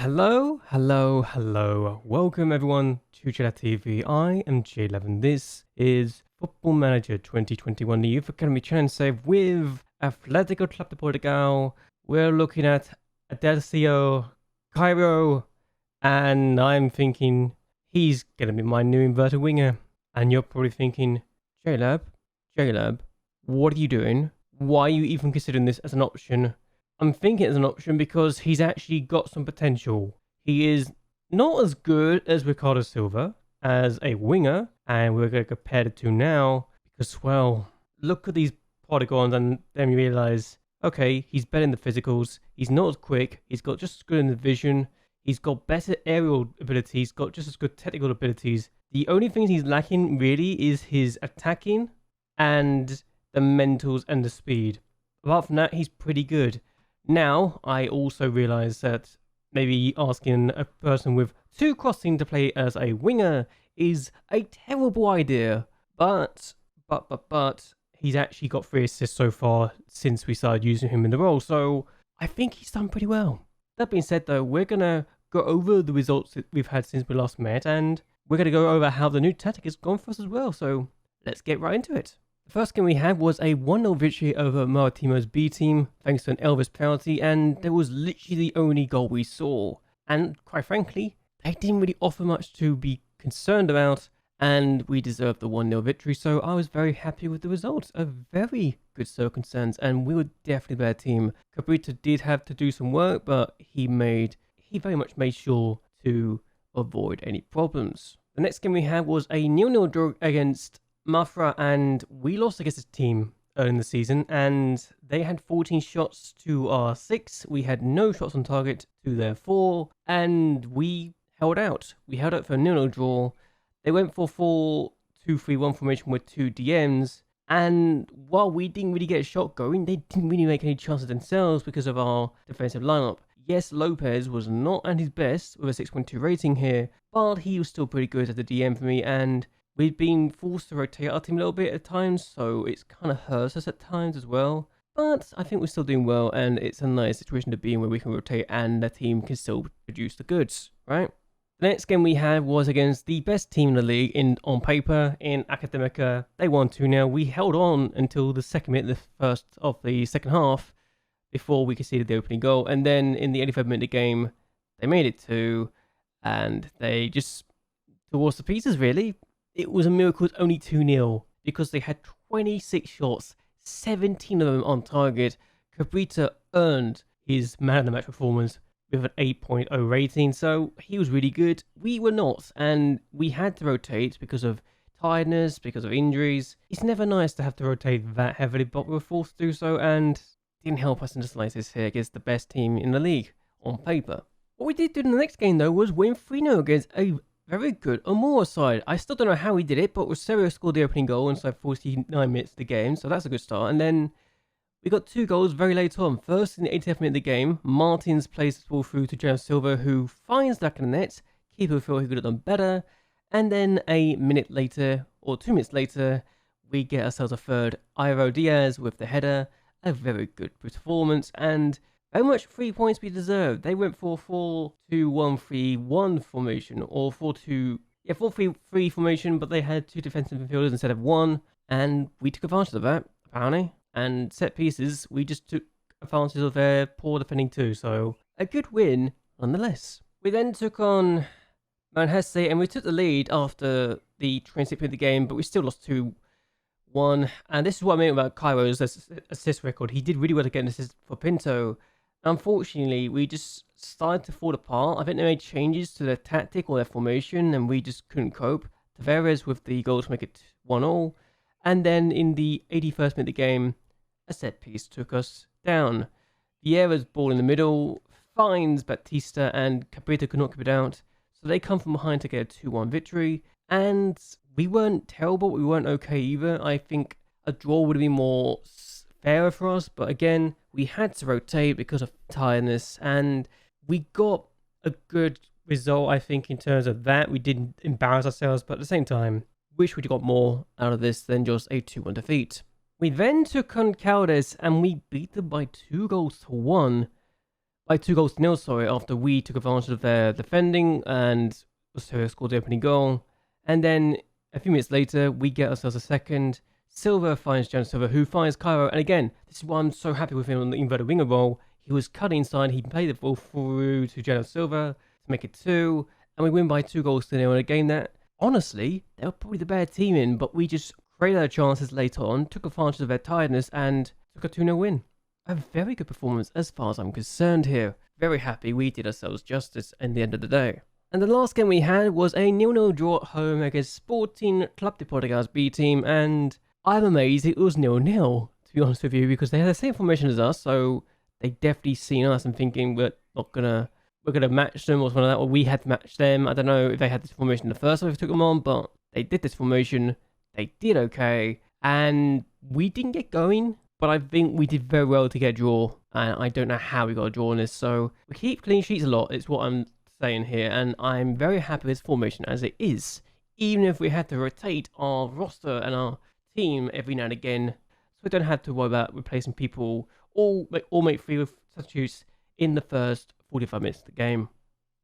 Hello. Welcome everyone to JLABTV. I am JLAB and this is Football Manager 2021, the Youth Academy Challenge Save with Atlético CP. We're looking at Adelcio Cairo, and I'm thinking he's gonna be my new inverted winger. And you're probably thinking, JLAB, what are you doing? Why are you even considering this as an option? I'm thinking it's an option because he's actually got some potential. He is not as good as Ricardo Silva as a winger, and we're going to compare the two now because, well, look at these polygons and then you realize, okay, he's better in the physicals, he's not as quick, he's got just as good in the vision, he's got better aerial abilities, he's got just as good technical abilities. The only things he's lacking really is his attacking and the mentals and the speed. Apart from that, he's pretty good. Now, I also realise that maybe asking a person with 2 crossing to play as a winger is a terrible idea. But, he's actually got 3 assists so far since we started using him in the role, so I think he's done pretty well. That being said though, we're going to go over the results that we've had since we last met, and we're going to go over how the new tactic has gone for us as well, so let's get right into it. The first game we had was a 1-0 victory over Maritimo's B team, thanks to an Elvis penalty, and there was literally the only goal we saw. And quite frankly, they didn't really offer much to be concerned about, and we deserved the 1-0 victory, so I was very happy with the results. A very good circumstance, and we were definitely a better team. Cabrita did have to do some work, but he very much made sure to avoid any problems. The next game we had was a 0-0 draw against Mafra, and we lost against this team early in the season, and they had 14 shots to our 6. We had no shots on target to their 4, and we held out. We held out for a 0-0 draw. They went for 4-2-3-1 formation with 2 DMs, and while we didn't really get a shot going, they didn't really make any chances themselves because of our defensive lineup. Yes, Lopez was not at his best with a 6.2 rating here, but he was still pretty good at the DM for me, and we've been forced to rotate our team a little bit at times, so it's kind of hurts us at times as well. But I think we're still doing well, and it's a nice situation to be in where we can rotate and the team can still produce the goods, right? The next game we had was against the best team in the league on paper, in Academica. They won 2-0. We held on until the second minute, the first of the second half, before we conceded the opening goal. And then in the 85th minute of the game, they made it 2, and they just tore us to pieces, really. It was a miracle it's only 2-0 because they had 26 shots, 17 of them on target. Cabrita earned his man of the match performance with an 8.0 rating, so he was really good. We were not, and we had to rotate because of tiredness, because of injuries. It's never nice to have to rotate that heavily, but we were forced to do so, and it didn't help us in the slightest here against the best team in the league on paper. What we did do in the next game though was win 3-0 against a very good Amora side. I still don't know how he did it, but Rosario scored the opening goal inside 49 minutes of the game, so that's a good start. And then we got 2 goals very late on. First, in the 80th minute of the game, Martins plays the ball through to James Silva, who finds that in the net. Keeper felt he could have done better. And then a minute later, or 2 minutes later, we get ourselves a third. Iro Diaz with the header. A very good performance, and very much 3 points we deserved. They went for 4-2-1-3-1 formation, or 4-3-3 formation, but they had 2 defensive midfielders instead of 1, and we took advantage of that, apparently. And set pieces, we just took advantage of their poor defending too, so a good win nonetheless. We then took on Manhesse, and we took the lead after the 26th minute of the game, but we still lost 2-1, and this is what I mean about Cairo's assist record. He did really well to get an assist for Pinto. Unfortunately, we just started to fall apart. I think they made changes to their tactic or their formation, and we just couldn't cope. Tavares with the goal to make it 1-1. And then in the 81st minute of the game, a set piece took us down. Vieira's ball in the middle finds Batista, and Cabrita could not keep it out. So they come from behind to get a 2-1 victory. And we weren't terrible, but we weren't okay either. I think a draw would have been more fairer for us, but again, we had to rotate because of tiredness, and we got a good result, I think, in terms of that. We didn't embarrass ourselves, but at the same time, wish we'd got more out of this than just a 2-1 defeat. We then took on Caldes, and we beat them by 2-1. by 2 goals to 0, sorry, after we took advantage of their defending and also scored the opening goal. And then a few minutes later, we get ourselves a second. Silva finds Jan Silva, who finds Cairo. And again, this is why I'm so happy with him on the inverted winger role. He was cutting inside. He played the ball through to Jan Silva to make it 2. And we win by 2 goals to 0 in a game that, honestly, they were probably the better team in. But we just created our chances later on, took advantage of their tiredness, and took a 2-0 win. A very good performance as far as I'm concerned here. Very happy we did ourselves justice in the end of the day. And the last game we had was a 0-0 draw at home against Sporting Club de Portugal's B team, and I'm amazed it was 0-0, to be honest with you, because they had the same formation as us, so they definitely seen us and thinking we're gonna match them or something like that, or we had to match them. I don't know if they had this formation the first time we took them on, but they did this formation, they did okay, and we didn't get going, but I think we did very well to get a draw, and I don't know how we got a draw on this, so we keep clean sheets a lot, it's what I'm saying here, and I'm very happy with this formation as it is, even if we had to rotate our roster and our team every now and again, so we don't have to worry about replacing people or make 3 substitutes in the first 45 minutes of the game.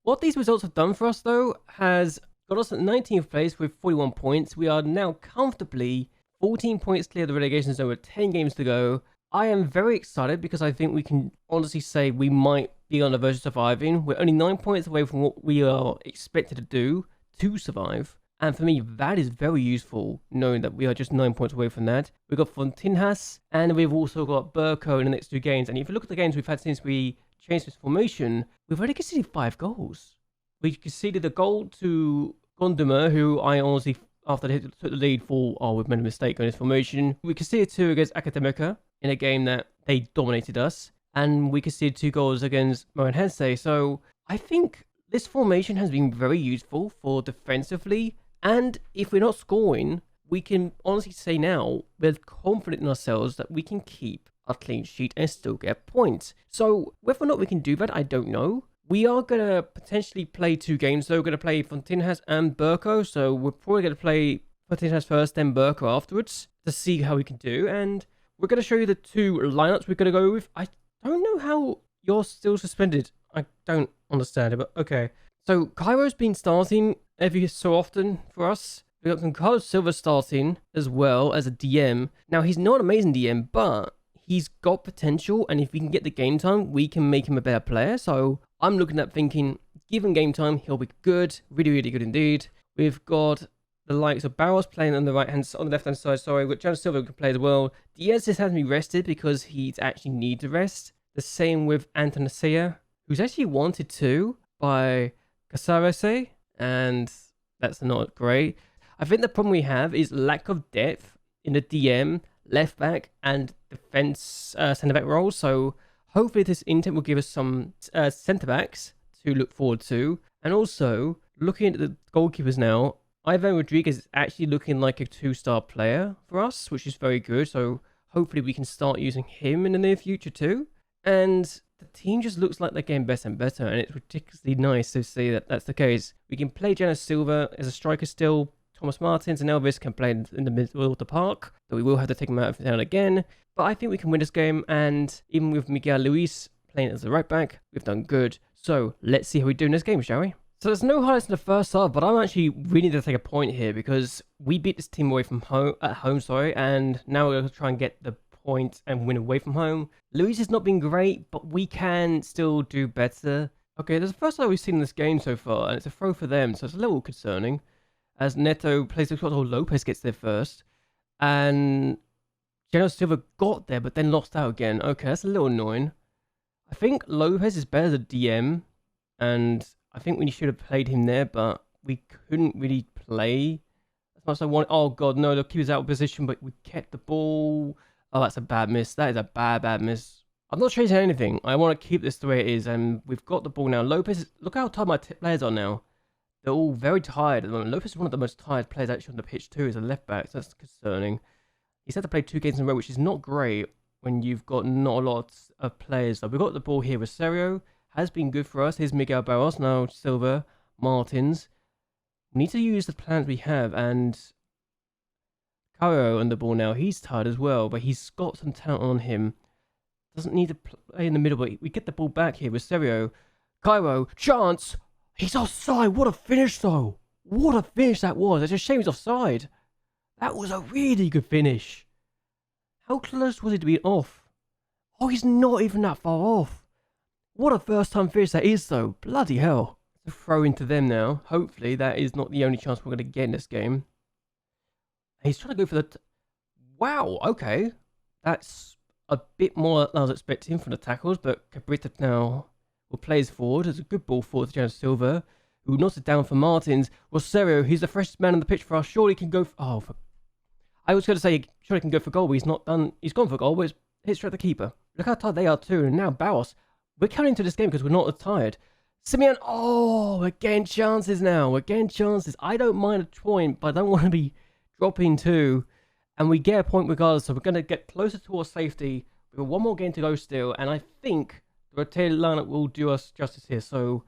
What these results have done for us, though, has got us at 19th place with 41 points. We are now comfortably 14 points clear of the relegation zone with 10 games to go. I am very excited because I think we can honestly say we might be on the verge of surviving. We're only 9 points away from what we are expected to do to survive. And for me, that is very useful, knowing that we are just 9 points away from that. We've got Fontinhas, and we've also got Burko in the next 2 games. And if you look at the games we've had since we changed this formation, we've already conceded 5 goals. We conceded a goal to Gondomar, who I honestly, after they took the lead, thought, oh, we've made a mistake on this formation. We conceded 2 against Academica in a game that they dominated us. And we conceded 2 goals against Morenhense. So I think this formation has been very useful for defensively. And if we're not scoring, we can honestly say now, we're confident in ourselves that we can keep a clean sheet and still get points. So whether or not we can do that, I don't know. We are going to potentially play 2 games, though. We're going to play Fontinhas and Burko. So we're probably going to play Fontinhas first, then Burko afterwards to see how we can do. And we're going to show you the 2 lineups we're going to go with. I don't know how you're still suspended. I don't understand it, but okay. So Cairo's been starting every so often for us. We've got Carlos Silva starting as well as a DM. Now, he's not an amazing DM, but he's got potential, and if we can get the game time, we can make him a better player. So I'm looking at thinking, given game time, he'll be good, really, really good indeed. We've got the likes of Barros playing on the left-hand side. Sorry, with Jan Silva can play as well. Diaz just has to be rested because he actually needs a rest. The same with Antonasia, who's actually wanted to by Casarese, and that's not great. I think the problem we have is lack of depth in the DM, left back, and defense centre back roles. So hopefully this intent will give us some centre backs to look forward to. And also looking at the goalkeepers now, Ivan Rodriguez is actually looking like a 2-star player for us, which is very good. So hopefully we can start using him in the near future too. And the team just looks like they're getting better and better, and it's ridiculously nice to see that that's the case. We can play Janus Silva as a striker still. Thomas Martins and Elvis can play in the middle of the park, but we will have to take them out of town again. But I think we can win this game, and even with Miguel Luis playing as a right back, we've done good. So let's see how we do in this game, shall we? So there's no highlights in the first half, but I'm actually really need to take a point here because we beat this team away from home, and now we're going to try and get the point and win away from home. Luis has not been great, but we can still do better. Okay, there's the first time we've seen in this game so far, and it's a throw for them, so it's a little concerning. As Neto plays the shot, Lopez gets there first, and Geno Silva got there, but then lost out again. Okay, that's a little annoying. I think Lopez is better as a DM, and I think we should have played him there, but we couldn't really play as much as I wanted. Oh god, no, the keeper's out of position, but we kept the ball. Oh, that's a bad miss. That is a bad miss. I'm not changing anything. I want to keep this the way it is, and we've got the ball now. Lopez, look how tired my players are now. They're all very tired at the moment. Lopez is one of the most tired players actually on the pitch too as a left back, so that's concerning. He's had to play 2 games in a row, which is not great when you've got not a lot of players. So we've got the ball here. Rosario has been good for us. Here's Miguel Barros, now Silva, Martins. We need to use the plans we have, and Cairo on the ball now. He's tired as well, but he's got some talent on him. Doesn't need to play in the middle, but we get the ball back here with Serio. Cairo, chance! He's offside! What a finish, though! What a finish that was! It's a shame he's offside. That was a really good finish. How close was he to be off? Oh, he's not even that far off. What a first-time finish that is, though. Bloody hell. To throw into them now. Hopefully, that is not the only chance we're going to get in this game. He's trying to go for the... Wow, okay. That's a bit more than I was expecting from the tackles, but Cabrita now will play his forward. It's a good ball forward to Jan Silva, who knocks it down for Martins. Rosario, he's the freshest man on the pitch for us. Surely he can go for... Oh, I was going to say, surely he can go for goal, but he's not done... He's gone for goal, but it's hit straight at the keeper. Look how tired they are too, and now Barros. We're coming into this game because we're not as tired. Simeon, oh, we're getting chances now. We're getting chances. I don't mind a point, but I don't want to be dropping two. And we get a point regardless, so we're going to get closer towards safety. We've got one more game to go still, and I think the rotated lineup will do us justice here. So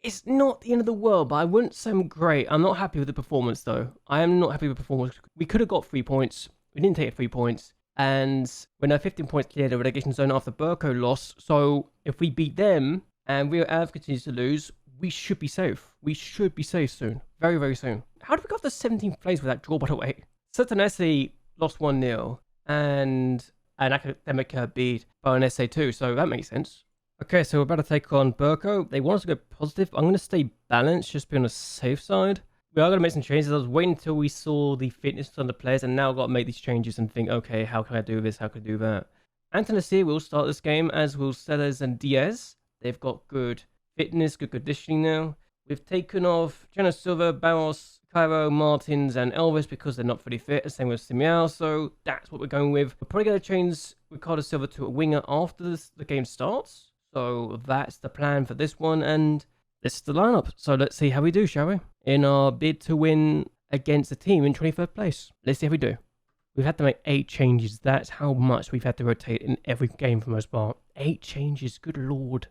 it's not the end of the world, but I wouldn't say I'm great. I'm not happy with the performance, though. I am not happy with the performance. We could have got 3 points. We didn't take 3 points. And we're now 15 points clear the relegation zone after Burko lost. So if we beat them and Real Ave continues to lose, we should be safe. We should be safe soon. Very, very soon. How did we go to 17th place with that draw, by the way? Sertanesi lost 1-0 and an Academic beat Baronese too, so that makes sense. Okay, so we're about to take on Burko. They want us to go positive. I'm going to stay balanced, just be on the safe side. We are going to make some changes. I was waiting until we saw the fitness on the players, and now I've got to make these changes and think, okay, how can I do this? How can I do that? Antonesi will start this game, as will Sellers and Diaz. They've got good fitness, good conditioning now. We've taken off Jana Silva, Barros, Cairo, Martins, and Elvis because they're not fully fit. The same with Simiao, so that's what we're going with. We're probably going to change Ricardo Silva to a winger after the game starts. So that's the plan for this one, and this is the lineup. So let's see how we do, shall we? In our bid to win against a team in 23rd place. Let's see how we do. We've had to make 8 changes. That's how much we've had to rotate in every game for the most part. 8 changes, good lord.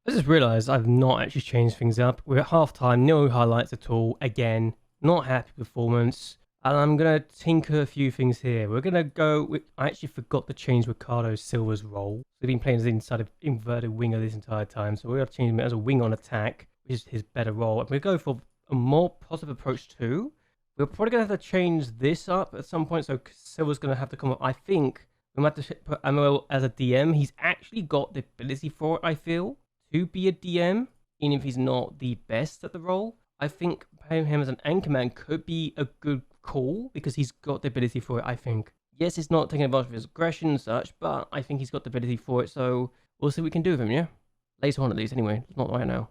I just realised I've not actually changed things up. We're at half-time, no highlights at all. Again, not happy performance. And I'm going to tinker a few things here. We're going to go with... I actually forgot to change Ricardo Silva's role. We've been playing as inside of inverted winger this entire time. So we're going to change him as a wing on attack, which is his better role. And we're going to go for a more positive approach too. We're probably going to have to change this up at some point. So Silva's going to have to come up. I think we might have to put Amel as a DM. He's actually got the ability for it, I feel, to be a DM, even if he's not the best at the role. I think playing him as an anchorman could be a good call because he's got the ability for it, I think. Yes, he's not taking advantage of his aggression and such, but I think he's got the ability for it, so we'll see what we can do with him, yeah? Later on at least, anyway. Not right now.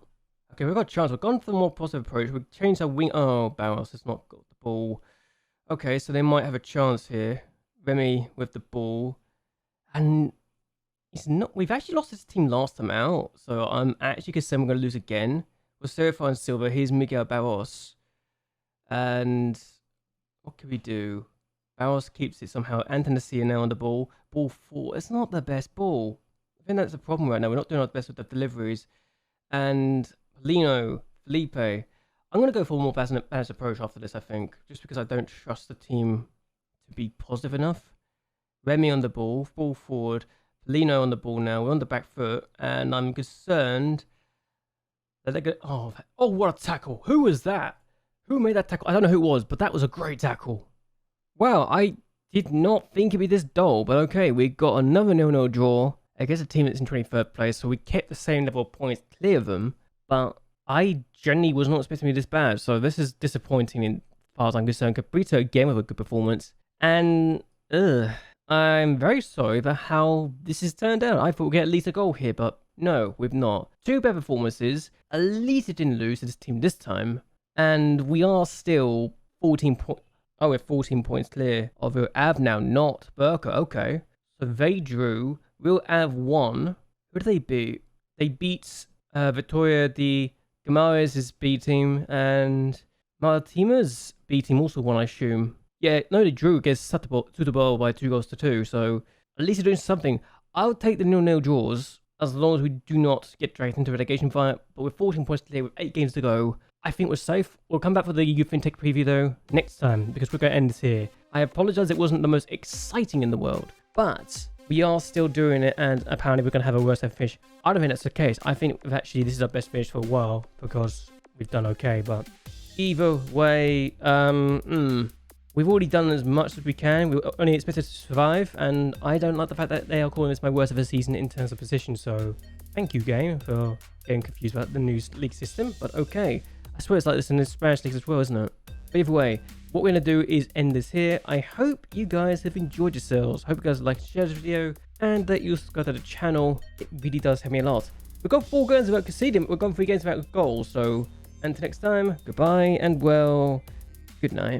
Okay, we've got a chance. We've gone for the more positive approach. We've changed our wing. Oh, Barros has not got the ball. Okay, so they might have a chance here. Remy with the ball. And he's not... We've actually lost this team last time out, so I'm actually concerned we're going to lose again. We're Serify and Silva. Here's Miguel Barros. And what can we do? Barros keeps it somehow. Antonesi now on the ball. Ball 4. It's not the best ball. I think that's the problem right now. We're not doing our best with the deliveries. And Lino, Felipe. I'm going to go for a more balanced approach after this, I think. Just because I don't trust the team to be positive enough. Remy on the ball forward. Lino on the ball now. We're on the back foot. And I'm concerned that they're going to... Oh, what a tackle. Who was that? Who made that tackle? I don't know who it was, but that was a great tackle. Wow, I did not think it'd be this dull, but okay, we got another 0-0 draw against a team that's in 23rd place, so we kept the same level of points clear of them, but I generally was not expecting to be this bad, so this is disappointing as far as I'm concerned. Cabrito again with a good performance, and I'm very sorry about how this has turned out. I thought we'd get at least a goal here, but no, we've not. 2 better performances, at least it didn't lose to this team this time, and we are still 14 points. Oh, we're 14 points clear of Real Ave now, not Burko. Okay. So they drew. Real Ave won. Who did they beat? They beat Victoria de Guimaraes' B team, and Martima's B team also won, I assume. Yeah, no, they drew against Tutubol by 2-2, so at least they're doing something. I'll take the 0-0 draws as long as we do not get dragged into relegation fight, but with 14 points clear with 8 games to go, I think we're safe. We'll come back for the Youth Fintech preview though next time because we're going to end this here. I apologize it wasn't the most exciting in the world, but we are still doing it, and apparently we're going to have a worse ever finish. I don't think that's the case. I think actually this is our best finish for a while because we've done okay. But either way, we've already done as much as we can. We're only expected to survive, and I don't like the fact that they are calling this my worst ever season in terms of position. So thank you, game, for getting confused about the new league system. But okay, I swear it's like this in the Spanish leagues as well, isn't it? But either way, what we're going to do is end this here. I hope you guys have enjoyed yourselves. Hope you guys like and share this video, and that you subscribe to the channel. It really does help me a lot. We've got 4 games without conceding. We've gone 3 games without goals. So until next time, goodbye, and well, good night.